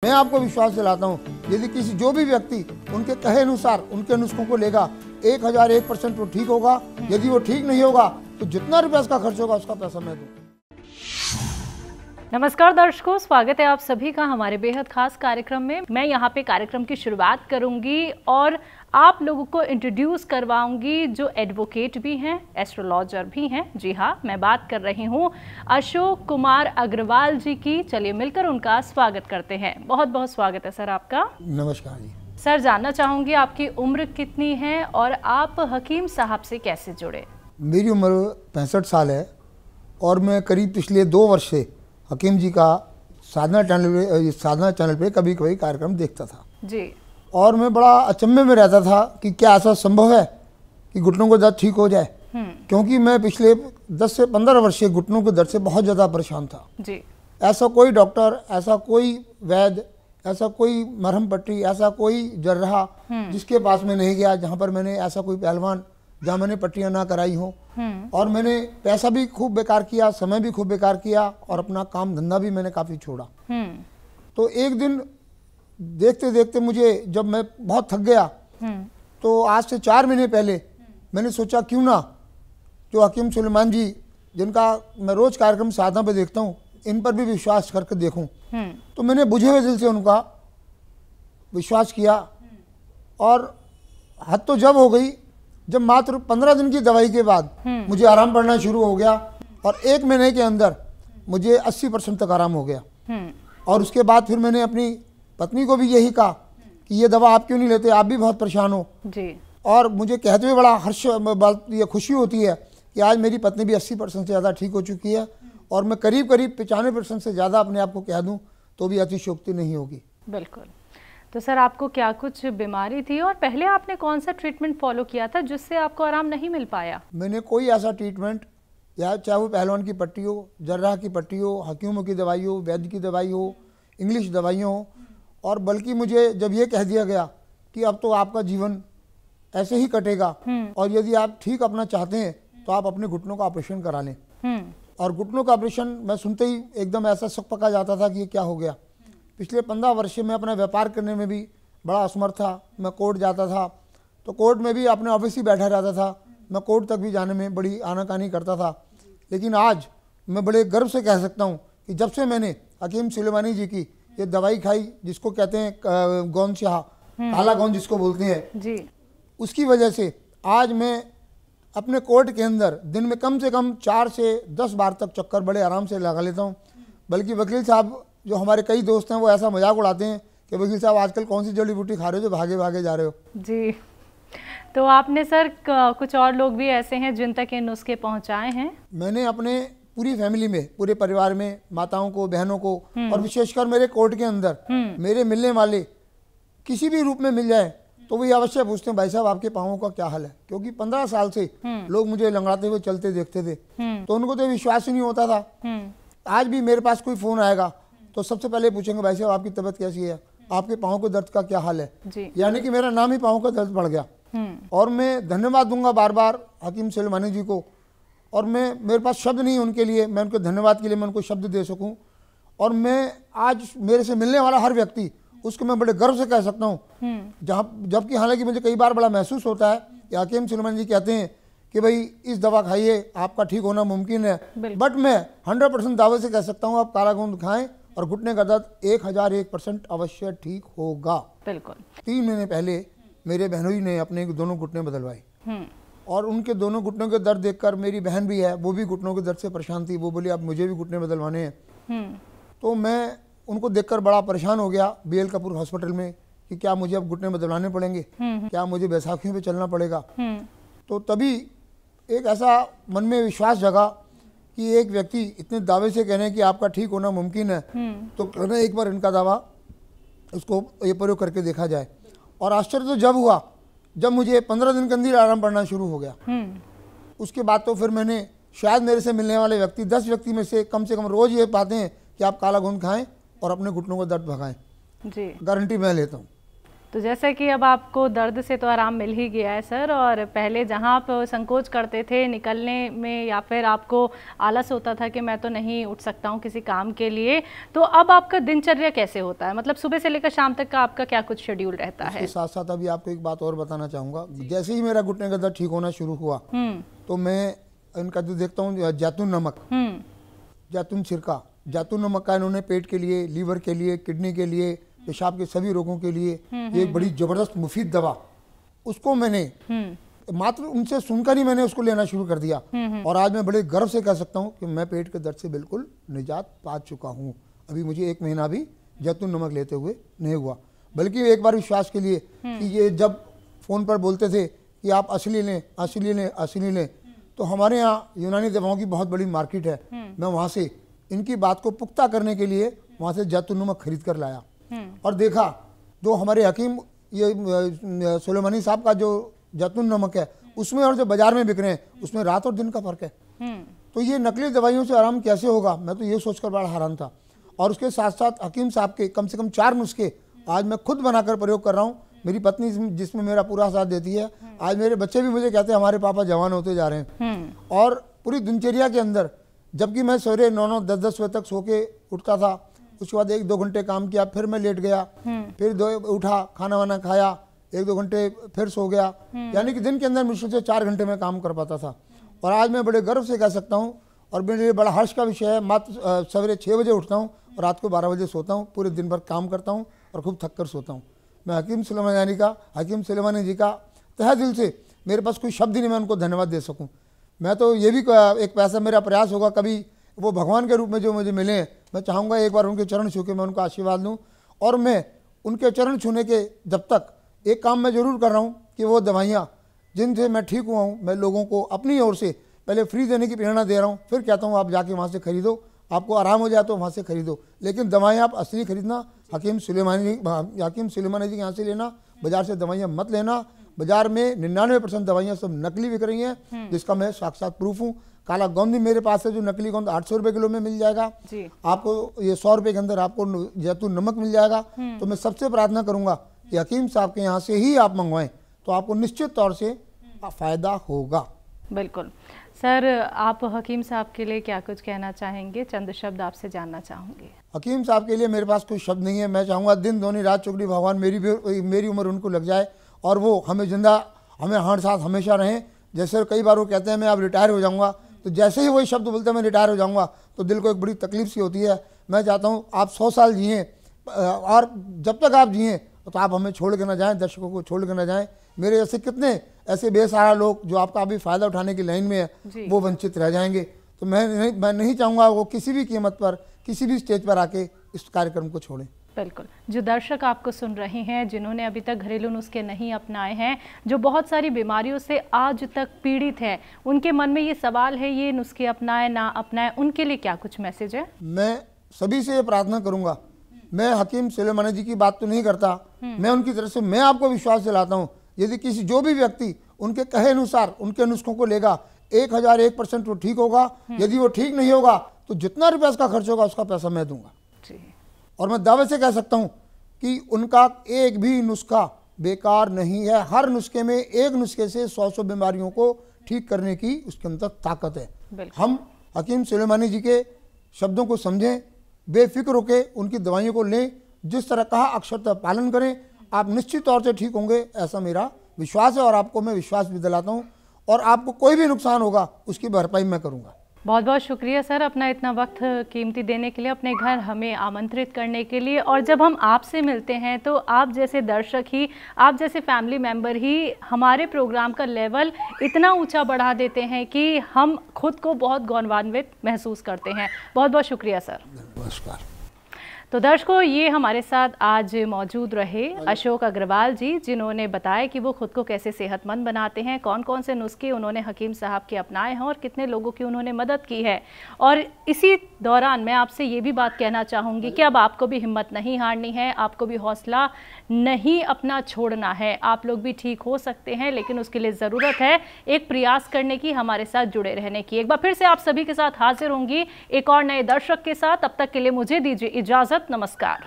मैं आपको विश्वास दिलाता हूँ, यदि किसी जो भी व्यक्ति उनके कहे अनुसार उनके नुस्खों को लेगा 1001% वो ठीक होगा। यदि वो ठीक नहीं होगा तो जितना रुपया उसका खर्च होगा उसका पैसा मैं दूँ। नमस्कार दर्शकों, स्वागत है आप सभी का हमारे बेहद खास कार्यक्रम में। मैं यहाँ पे कार्यक्रम की शुरुआत करूँगी और आप लोगों को इंट्रोड्यूस करवाऊंगी जो एडवोकेट भी हैं, एस्ट्रोलॉजर भी हैं। जी हाँ, मैं बात कर रही हूँ अशोक कुमार अग्रवाल जी की। चलिए मिलकर उनका स्वागत करते हैं। बहुत बहुत स्वागत है सर आपका। नमस्कार जी। सर, जानना चाहूँगी आपकी उम्र कितनी है और आप हकीम साहब से कैसे जुड़े? मेरी उम्र 65 साल है और मैं करीब पिछले 2 वर्ष से हकीम जी का साधना चैनल पे कभी कभी कार्यक्रम देखता था जी। और मैं बड़ा अचंभे में रहता था कि क्या ऐसा संभव है कि घुटनों को दर्द ठीक हो जाए। क्योंकि मैं पिछले 10 से 15 वर्ष से घुटनों के दर्द से बहुत ज़्यादा परेशान था जी। ऐसा कोई डॉक्टर, ऐसा कोई वैद्य, ऐसा कोई मरहम पट्टी, ऐसा कोई जर्राह जिसके पास मैं नहीं गया, जहाँ पर मैंने ऐसा कोई पहलवान जहाँ मैंने पट्टियाँ ना कराई हों। और मैंने पैसा भी खूब बेकार किया, समय भी खूब बेकार किया और अपना काम धंधा भी मैंने काफ़ी छोड़ा। तो एक दिन देखते देखते मुझे, जब मैं बहुत थक गया, तो आज से 4 महीने पहले मैंने सोचा क्यों ना जो हकीम सुलेमान जी, जिनका मैं रोज कार्यक्रम साधना पे देखता हूँ, इन पर भी विश्वास करके देखूं। तो मैंने बुझे हुए दिल से उनका विश्वास किया और हद तो जब हो गई जब मात्र 15 दिन की दवाई के बाद मुझे आराम पड़ना शुरू हो गया और 1 महीने के अंदर मुझे 80% तक आराम हो गया। और उसके बाद फिर मैंने अपनी पत्नी को भी यही कहा कि ये दवा आप क्यों नहीं लेते, आप भी बहुत परेशान हो जी। और मुझे कहते हुए बड़ा हर्ष, ये खुशी होती है कि आज मेरी पत्नी भी 80% से ज़्यादा ठीक हो चुकी है और मैं करीब करीब 95% से ज़्यादा अपने आप को कह दूँ तो भी अतिशयोक्ति नहीं होगी। बिल्कुल। तो सर, आपको क्या कुछ बीमारी थी और पहले आपने कौन सा ट्रीटमेंट फॉलो किया था जिससे आपको आराम नहीं मिल पाया? मैंने कोई ऐसा ट्रीटमेंट, या चाहे वो पहलवान की पट्टी हो, जर्राह की पट्टी हो, हकीमों की दवाई हो, वैद्य की दवाई हो, इंग्लिश दवाइयाँ हो, और बल्कि मुझे जब ये कह दिया गया कि अब तो आपका जीवन ऐसे ही कटेगा और यदि आप ठीक अपना चाहते हैं तो आप अपने घुटनों का ऑपरेशन करा लें। और घुटनों का ऑपरेशन मैं सुनते ही एकदम ऐसा शक पका जाता था कि ये क्या हो गया। पिछले 15 वर्ष से मैं अपना व्यापार करने में भी बड़ा असमर्थ था। मैं कोर्ट जाता था तो कोर्ट में भी अपने ऑफिस ही बैठा रहता था, मैं कोर्ट तक भी जाने में बड़ी आनाकानी करता था। लेकिन आज मैं बड़े गर्व से कह सकता हूँ कि जब से मैंने हकीम सुलेमानी जी की ये दवाई खाई, जिसको कहते हैं गौन शाह, काला गौन जिसको बोलते हैं जी, उसकी वजह से आज मैं अपने कोर्ट के अंदर दिन में कम से कम 4 से 10 बार तक चक्कर बड़े आराम से लगा लेता हूँ। बल्कि वकील साहब, जो हमारे कई दोस्त हैं, वो ऐसा मजाक उड़ाते हैं कि वकील साहब आजकल कौन सी जड़ी बूटी खा रहे हो जो भागे भागे जा रहे हो। जी। तो आपने सर कुछ और लोग भी ऐसे हैं जिन तक ये नुस्खे पहुँचाए हैं? मैंने अपने पूरी फैमिली में, पूरे परिवार में, माताओं को, बहनों को और विशेषकर मेरे कोर्ट के अंदर मेरे मिलने वाले किसी भी रूप में मिल जाए तो वो अवश्य पूछते हैं, भाई साहब आपके पाँवों का क्या हाल है। क्योंकि 15 साल से लोग मुझे लंगड़ाते हुए चलते देखते थे तो उनको तो विश्वास ही नहीं होता था। आज भी मेरे पास कोई फोन आएगा तो सबसे पहले पूछेंगे, भाई साहब आपकी तबीयत कैसी है, आपके पाँव के दर्द का क्या हाल है। यानी कि मेरा नाम ही पाँव का दर्द पड़ गया। और मैं धन्यवाद दूंगा बार बार हकीम सुलेमानी जी को, और मेरे पास शब्द नहीं उनके लिए, मैं उनके धन्यवाद के लिए मैं उनको शब्द दे सकूं। और मैं आज मेरे से मिलने वाला हर व्यक्ति, उसको मैं बड़े गर्व से कह सकता हूँ। जबकि हालांकि मुझे कई बार बड़ा महसूस होता है कि हकीम सुलेमानी जी कहते हैं कि भाई इस दवा खाइए आपका ठीक होना मुमकिन है, बट मैं 100% दावे से कह सकता हूँ आप काला गोंद खाएं और घुटने का दर्द 1001% अवश्य ठीक होगा। बिल्कुल। 3 महीने पहले मेरे बहनोई ने अपने दोनों घुटने बदलवाए और उनके दोनों घुटनों के दर्द देखकर, मेरी बहन भी है, वो भी घुटनों के दर्द से परेशान थी, वो बोली अब मुझे भी घुटने बदलवाने हैं। तो मैं उनको देखकर बड़ा परेशान हो गया BL कपूर हॉस्पिटल में कि क्या मुझे अब घुटने बदलवाने पड़ेंगे, क्या मुझे बैसाखियों पे चलना पड़ेगा। तो तभी एक ऐसा मन में विश्वास जगा कि एक व्यक्ति इतने दावे से कह रहे हैं कि आपका ठीक होना मुमकिन है, तो कहना एक बार इनका दावा उसको ये प्रयोग करके देखा जाए। और आश्चर्य तो जब हुआ जब मुझे 15 दिन के अंदर आराम पड़ना शुरू हो गया। उसके बाद तो फिर मैंने, शायद मेरे से मिलने वाले व्यक्ति 10 व्यक्ति में से कम रोज ये पाते हैं कि आप काला गोंद खाएं और अपने घुटनों का दर्द भगाएं जी। गारंटी मैं लेता हूँ। तो जैसे कि अब आपको दर्द से तो आराम मिल ही गया है सर, और पहले जहां आप संकोच करते थे निकलने में या फिर आपको आलस होता था कि मैं तो नहीं उठ सकता हूं किसी काम के लिए, तो अब आपका दिनचर्या कैसे होता है? मतलब सुबह से लेकर शाम तक का आपका क्या कुछ शेड्यूल रहता है? इसके साथ साथ अभी आपको एक बात और बताना चाहूँगा। जैसे ही मेरा घुटने का दर्द ठीक होना शुरू हुआ तो मैं इनका जो देखता हूँ जैतून नमक, जैतून छिड़का, जैतून नमक का इन्होंने पेट के लिए, लीवर के लिए, किडनी के लिए, पेशाब के सभी रोगों के लिए ये एक बड़ी जबरदस्त मुफीद दवा, उसको मैंने मात्र उनसे सुनकर ही मैंने उसको लेना शुरू कर दिया। और आज मैं बड़े गर्व से कह सकता हूँ कि मैं पेट के दर्द से बिल्कुल निजात पा चुका हूँ। अभी मुझे 1 महीना भी जैतून नमक लेते हुए नहीं हुआ। बल्कि एक बार विश्वास के लिए कि ये जब फोन पर बोलते थे कि आप असली लें, असली लें, असली लें, तो हमारे यहाँ यूनानी दवाओं की बहुत बड़ी मार्केट है। मैं वहाँ से इनकी बात को पुख्ता करने के लिए वहाँ से जैतून नमक खरीद कर लाया और देखा जो हमारे हकीम ये सुलेमानी साहब का जो जैतून नमक है उसमें और जो बाजार में बिक रहे हैं उसमें रात और दिन का फर्क है। तो ये नकली दवाइयों से आराम कैसे होगा, मैं तो ये सोचकर बड़ा हैरान था। और उसके साथ साथ हकीम साहब के कम से कम 4 नुस्खे आज मैं खुद बनाकर प्रयोग कर रहा हूँ। मेरी पत्नी जिसमें मेरा पूरा साथ देती है। आज मेरे बच्चे भी मुझे कहते हैं हमारे पापा जवान होते जा रहे हैं। और पूरी दिनचर्या के अंदर जबकि मैं सवेरे 9-9, 10-10 बजे तक सो के उठता था, उसके बाद 1-2 घंटे काम किया, फिर मैं लेट गया, फिर उठा, खाना वाना खाया, 1-2 घंटे फिर सो गया, यानी कि दिन के अंदर मुश्किल से 4 घंटे में काम कर पाता था। और आज मैं बड़े गर्व से कह सकता हूँ और मेरे लिए बड़ा हर्ष का विषय है, मात्र सवेरे 6 बजे उठता हूँ और रात को 12 बजे सोता हूँ। पूरे दिन भर काम करता हूँ और खूब थक कर सोता हूँ। मैं हकीम सुलेमानी जी का तहे दिल से, मेरे पास कोई शब्द ही नहीं मैं उनको धन्यवाद दे सकूँ। मैं तो ये भी एक पैसा मेरा प्रयास होगा कभी वो भगवान के रूप में जो मुझे मिले, मैं चाहूँगा एक बार उनके चरण छू के मैं उनका आशीर्वाद लूँ। और मैं उनके चरण छूने के जब तक एक काम मैं ज़रूर कर रहा हूँ कि वो दवाइयाँ जिनसे मैं ठीक हुआ हूँ मैं लोगों को अपनी ओर से पहले फ्री देने की प्रेरणा दे रहा हूँ, फिर कहता हूँ आप जाके वहाँ से खरीदो, आपको आराम हो जाए तो वहाँ से खरीदो, लेकिन दवाइयाँ आप असली खरीदना, हकीम सुलेमानी जी के यहाँ से लेना, बाजार से दवाइयाँ मत लेना। बाजार में 99% दवाइयाँ सब नकली बिक रही हैं, जिसका मैं साक्षात प्रूफ हूँ। काला गोंद भी मेरे पास है जो नकली गोंद 800 रुपये किलो में मिल जाएगा आपको, ये 100 रुपये के अंदर आपको जैतून नमक मिल जाएगा। तो मैं सबसे प्रार्थना करूंगा कि हकीम साहब के यहाँ से ही आप मंगवाएं तो आपको निश्चित तौर से फायदा होगा। बिल्कुल सर, आप हकीम साहब के लिए क्या कुछ कहना चाहेंगे? चंद शब्द आपसे जानना चाहूँगी। हकीम साहब के लिए मेरे पास कोई शब्द नहीं है। मैं चाहूँगा दिन दोनी रात चुगली भगवान मेरी उम्र उनको लग जाए और वो हमें जिंदा, हमें हाथ साथ हमेशा रहें। जैसे कई बार वो कहते हैं मैं अब रिटायर हो जाऊँगा, तो जैसे ही वही शब्द बोलते हैं मैं रिटायर हो जाऊँगा तो दिल को एक बड़ी तकलीफ सी होती है। मैं चाहता हूँ आप 100 साल जिए और जब तक आप जिए तो आप हमें छोड़ के ना जाएं, दर्शकों को छोड़ के ना जाएं। मेरे जैसे कितने ऐसे बेसहारा लोग जो आपका अभी फ़ायदा उठाने की लाइन में है वो वंचित रह जाएंगे। तो मैं नहीं चाहूँगा वो किसी भी कीमत पर किसी भी स्टेज पर आके इस कार्यक्रम को छोड़ें। बिल्कुल, जो दर्शक आपको सुन रहे हैं जिन्होंने अभी तक घरेलू नुस्खे नहीं अपनाए हैं, जो बहुत सारी बीमारियों से आज तक पीड़ित हैं, उनके मन में ये सवाल है ये नुस्खे अपनाएं ना अपनाएं, उनके लिए क्या कुछ मैसेज है? मैं सभी से ये प्रार्थना करूंगा, मैं हकीम सुलेमानी जी की बात तो नहीं करता, मैं उनकी तरफ से मैं आपको विश्वास दिलाता हूँ यदि किसी जो भी व्यक्ति उनके कहे अनुसार उनके नुस्खों को लेगा 1001% वो ठीक होगा। यदि वो ठीक नहीं होगा तो जितना रुपया उसका खर्च होगा उसका पैसा मैं दूंगा। और मैं दावे से कह सकता हूं कि उनका एक भी नुस्खा बेकार नहीं है। हर नुस्खे में एक नुस्खे से 100 बीमारियों को ठीक करने की उसके अंदर ताकत है। हम हकीम सुलेमानी जी के शब्दों को समझें, बेफिक्र होकर उनकी दवाइयों को लें, जिस तरह कहा अक्षरतः पालन करें, आप निश्चित तौर से ठीक होंगे, ऐसा मेरा विश्वास है। और आपको मैं विश्वास भी दिलाता हूँ और आपको कोई भी नुकसान होगा उसकी भरपाई मैं करूँगा। बहुत बहुत शुक्रिया सर अपना इतना वक्त कीमती देने के लिए, अपने घर हमें आमंत्रित करने के लिए। और जब हम आपसे मिलते हैं तो आप जैसे दर्शक ही, आप जैसे फैमिली मेंबर ही हमारे प्रोग्राम का लेवल इतना ऊंचा बढ़ा देते हैं कि हम खुद को बहुत गौरवान्वित महसूस करते हैं। बहुत बहुत शुक्रिया सर। नमस्कार। तो दर्शकों, ये हमारे साथ आज मौजूद रहे अशोक अग्रवाल जी, जिन्होंने बताया कि वो खुद को कैसे सेहतमंद बनाते हैं, कौन कौन से नुस्खे उन्होंने हकीम साहब के अपनाए हैं और कितने लोगों की उन्होंने मदद की है। और इसी दौरान मैं आपसे ये भी बात कहना चाहूँगी कि अब आपको भी हिम्मत नहीं हारनी है, आपको भी हौसला नहीं अपना छोड़ना है। आप लोग भी ठीक हो सकते हैं, लेकिन उसके लिए ज़रूरत है एक प्रयास करने की, हमारे साथ जुड़े रहने की। एक बार फिर से आप सभी के साथ हाजिर होंगी एक और नए दर्शक के साथ। तब तक के लिए मुझे दीजिए इजाज़त। नमस्कार।